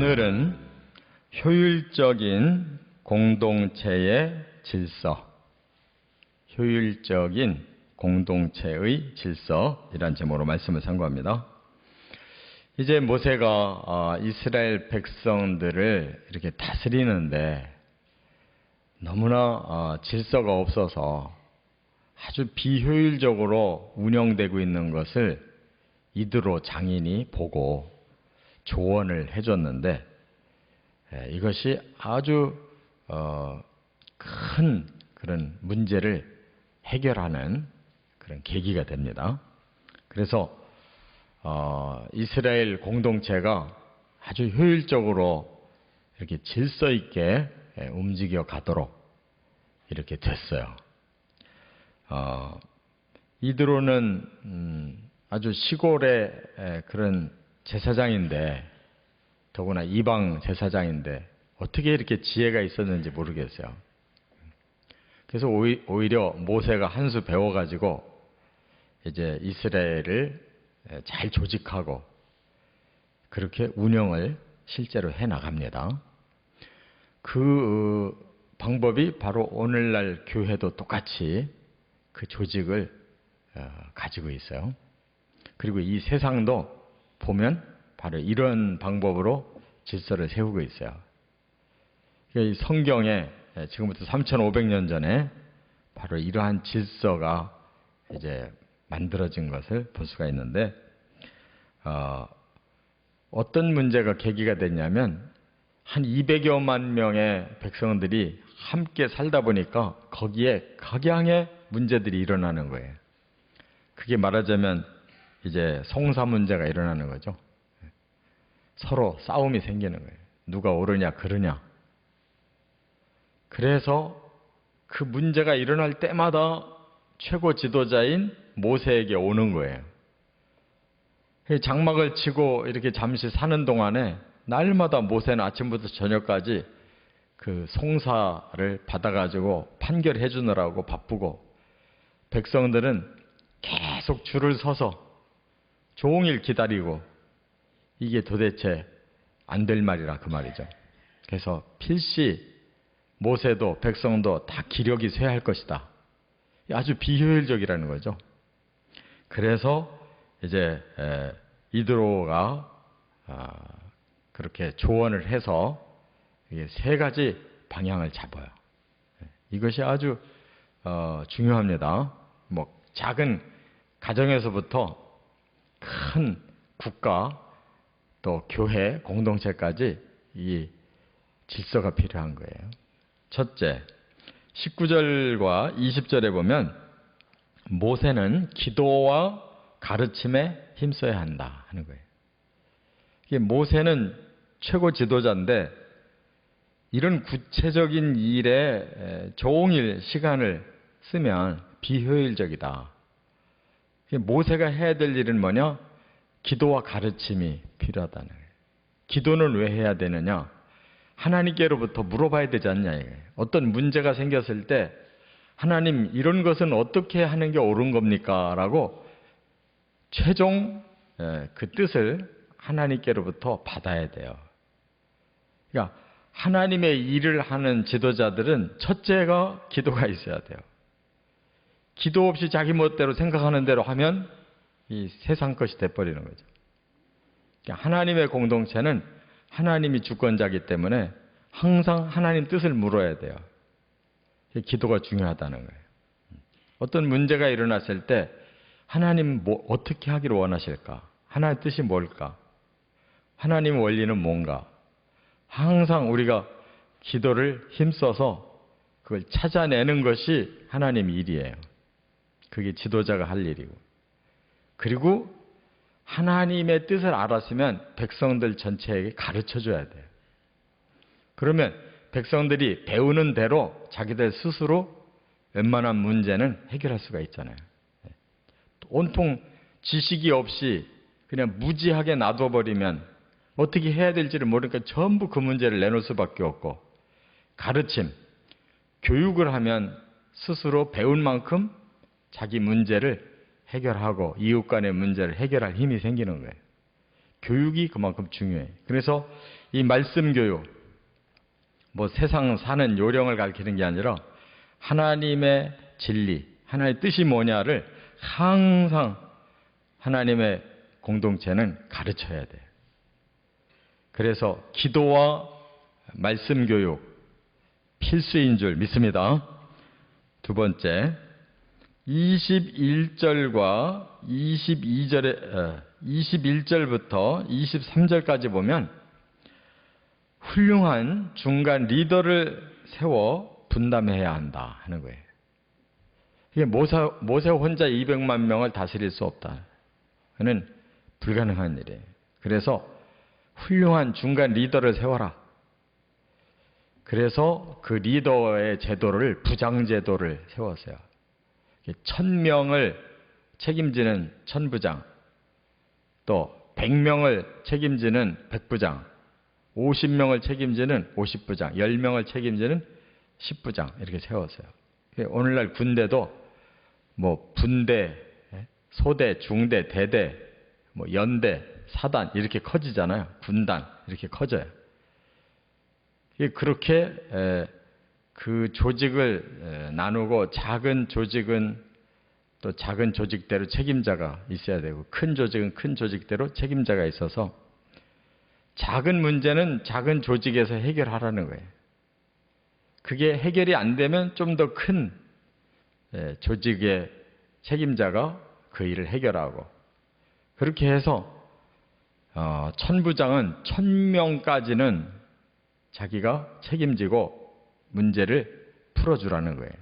오늘은 효율적인 공동체의 질서, 효율적인 공동체의 질서이란 제목으로 말씀을 선고합니다. 이제 모세가 이스라엘 백성들을 이렇게 다스리는데 너무나 질서가 없어서 아주 비효율적으로 운영되고 있는 것을 이드로 장인이 보고 조언을 해줬는데, 이것이 아주 큰 그런 문제를 해결하는 그런 계기가 됩니다. 그래서 이스라엘 공동체가 아주 효율적으로 이렇게 질서 있게 움직여 가도록 이렇게 됐어요. 이드로는 아주 시골의 그런 제사장인데, 더구나 이방 제사장인데 어떻게 이렇게 지혜가 있었는지 모르겠어요. 그래서 오히려 모세가 한 수 배워가지고 이제 이스라엘을 잘 조직하고 그렇게 운영을 실제로 해 나갑니다. 그 방법이 바로 오늘날 교회도 똑같이 그 조직을 가지고 있어요. 그리고 이 세상도 보면 바로 이런 방법으로 질서를 세우고 있어요. 이 성경에 지금부터 3,500년 전에 바로 이러한 질서가 이제 만들어진 것을 볼 수가 있는데, 어떤 문제가 계기가 됐냐면 한 200여만 명의 백성들이 함께 살다 보니까 거기에 각양의 문제들이 일어나는 거예요. 그게 말하자면 이제 송사 문제가 일어나는 거죠. 서로 싸움이 생기는 거예요. 누가 옳으냐 그르냐. 그래서 그 문제가 일어날 때마다 최고 지도자인 모세에게 오는 거예요. 장막을 치고 이렇게 잠시 사는 동안에 날마다 모세는 아침부터 저녁까지 그 송사를 받아가지고 판결해 주느라고 바쁘고, 백성들은 계속 줄을 서서 종일 기다리고, 이게 도대체 안 될 말이라 그 말이죠. 그래서 필시 모세도 백성도 다 기력이 쇠할 것이다. 아주 비효율적이라는 거죠. 그래서 이제 이드로가 그렇게 조언을 해서 세 가지 방향을 잡아요. 이것이 아주 중요합니다. 뭐 작은 가정에서부터 큰 국가 또 교회 공동체까지 이 질서가 필요한 거예요. 첫째, 19절과 20절에 보면 모세는 기도와 가르침에 힘써야 한다 하는 거예요. 이게 모세는 최고 지도자인데 이런 구체적인 일에 종일 시간을 쓰면 비효율적이다. 모세가 해야 될 일은 뭐냐? 기도와 가르침이 필요하다는 거예요. 기도는 왜 해야 되느냐? 하나님께로부터 물어봐야 되지 않냐 이거예요. 어떤 문제가 생겼을 때 하나님 이런 것은 어떻게 하는 게 옳은 겁니까? 라고 최종 그 뜻을 하나님께로부터 받아야 돼요. 그러니까 하나님의 일을 하는 지도자들은 첫째가 기도가 있어야 돼요. 기도 없이 자기 멋대로 생각하는 대로 하면 이 세상 것이 돼버리는 거죠. 그러니까 하나님의 공동체는 하나님이 주권자이기 때문에 항상 하나님 뜻을 물어야 돼요. 기도가 중요하다는 거예요. 어떤 문제가 일어났을 때 하나님 어떻게 하기를 원하실까? 하나님의 뜻이 뭘까? 하나님의 원리는 뭔가? 항상 우리가 기도를 힘써서 그걸 찾아내는 것이 하나님의 일이에요. 그게 지도자가 할 일이고. 그리고 하나님의 뜻을 알았으면 백성들 전체에게 가르쳐줘야 돼요. 그러면 백성들이 배우는 대로 자기들 스스로 웬만한 문제는 해결할 수가 있잖아요. 온통 지식이 없이 그냥 무지하게 놔둬버리면 어떻게 해야 될지를 모르니까 전부 그 문제를 내놓을 수밖에 없고, 가르침, 교육을 하면 스스로 배운 만큼 자기 문제를 해결하고 이웃 간의 문제를 해결할 힘이 생기는 거예요. 교육이 그만큼 중요해요. 그래서 이 말씀 교육, 뭐 세상 사는 요령을 가르치는 게 아니라 하나님의 진리, 하나님의 뜻이 뭐냐를 항상 하나님의 공동체는 가르쳐야 돼요. 그래서 기도와 말씀 교육 필수인 줄 믿습니다. 두 번째, 21절과 21절부터 23절까지 보면 훌륭한 중간 리더를 세워 분담해야 한다 하는 거예요. 이게 모세 혼자 200만 명을 다스릴 수 없다. 그는 불가능한 일이에요. 그래서 훌륭한 중간 리더를 세워라. 그래서 그 리더의 제도를 부장제도를 세웠어요. 1000명을 책임지는 천부장, 또 100명을 책임지는 백부장, 50명을 책임지는 50부장, 10명을 책임지는 10부장 이렇게 세웠어요. 오늘날 군대도 뭐 분대, 소대, 중대, 대대, 뭐 연대, 사단 이렇게 커지잖아요. 군단 이렇게 커져요. 그렇게 그 조직을 나누고 작은 조직은 또 작은 조직대로 책임자가 있어야 되고 큰 조직은 큰 조직대로 책임자가 있어서 작은 문제는 작은 조직에서 해결하라는 거예요. 그게 해결이 안 되면 좀 더 큰 조직의 책임자가 그 일을 해결하고 그렇게 해서 천부장은 1000명까지는 자기가 책임지고 문제를 풀어주라는 거예요.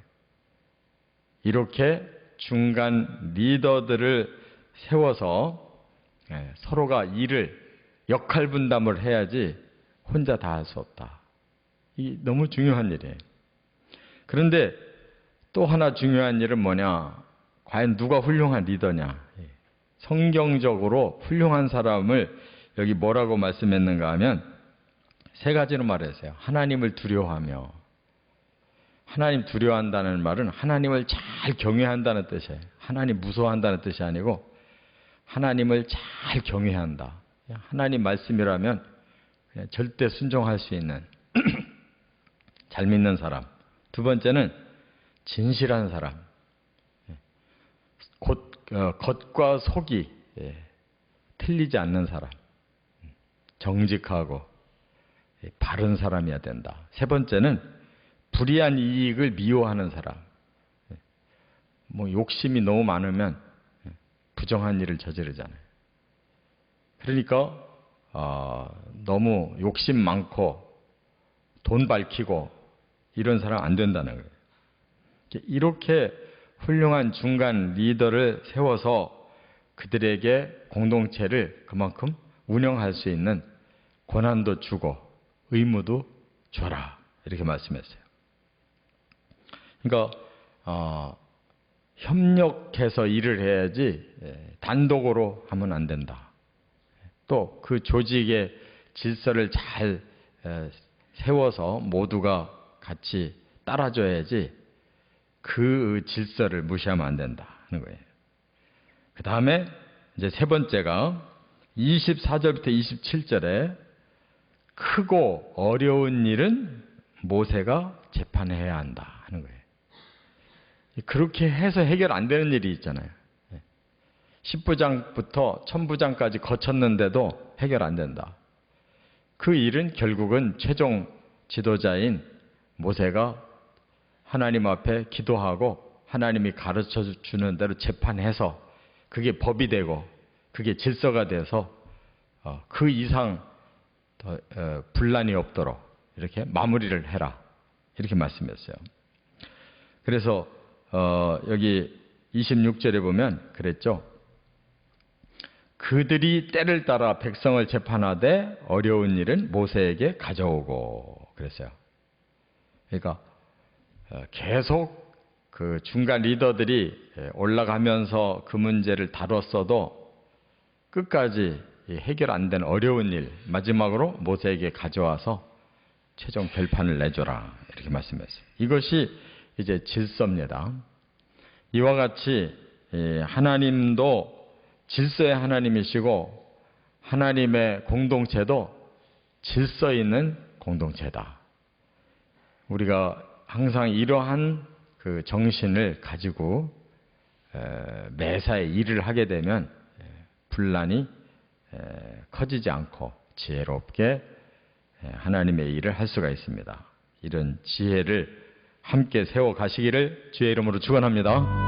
이렇게 중간 리더들을 세워서 서로가 일을 역할 분담을 해야지 혼자 다 할 수 없다. 이 너무 중요한 일이에요. 그런데 또 하나 중요한 일은 뭐냐? 과연 누가 훌륭한 리더냐? 성경적으로 훌륭한 사람을 여기 뭐라고 말씀했는가 하면 세 가지로 말했어요. 하나님을 두려워하며. 하나님 두려워한다는 말은 하나님을 잘 경외한다는 뜻이에요. 하나님 무서워한다는 뜻이 아니고 하나님을 잘 경외한다. 하나님 말씀이라면 그냥 절대 순종할 수 있는 잘 믿는 사람. 두 번째는 진실한 사람. 겉과 속이 틀리지 않는 사람. 정직하고 바른 사람이어야 된다. 세 번째는 불의한 이익을 미워하는 사람. 뭐 욕심이 너무 많으면 부정한 일을 저지르잖아요. 그러니까 너무 욕심 많고 돈 밝히고 이런 사람 안 된다는 거예요. 이렇게 훌륭한 중간 리더를 세워서 그들에게 공동체를 그만큼 운영할 수 있는 권한도 주고 의무도 줘라 이렇게 말씀했어요. 그러니까 협력해서 일을 해야지 단독으로 하면 안 된다. 또 그 조직의 질서를 잘 세워서 모두가 같이 따라줘야지 그 질서를 무시하면 안 된다 하는 거예요. 그 다음에 이제 세 번째가 24절부터 27절에 크고 어려운 일은 모세가 재판해야 한다 하는 거예요. 그렇게 해서 해결 안 되는 일이 있잖아요. 10부장부터 1000부장까지 거쳤는데도 해결 안 된다. 그 일은 결국은 최종 지도자인 모세가 하나님 앞에 기도하고 하나님이 가르쳐 주는 대로 재판해서 그게 법이 되고 그게 질서가 돼서 그 이상 더 분란이 없도록 이렇게 마무리를 해라. 이렇게 말씀했어요. 그래서 여기 26절에 보면 그랬죠. 그들이 때를 따라 백성을 재판하되 어려운 일은 모세에게 가져오고 그랬어요. 그러니까 계속 그 중간 리더들이 올라가면서 그 문제를 다뤘어도 끝까지 해결 안 된 어려운 일 마지막으로 모세에게 가져와서 최종 결판을 내줘라 이렇게 말씀했어요. 이것이 이제 질서입니다. 이와 같이 하나님도 질서의 하나님이시고 하나님의 공동체도 질서 있는 공동체다. 우리가 항상 이러한 그 정신을 가지고 매사에 일을 하게 되면 분란이 커지지 않고 지혜롭게 하나님의 일을 할 수가 있습니다. 이런 지혜를 함께 세워 가시기를 주의 이름으로 축원합니다.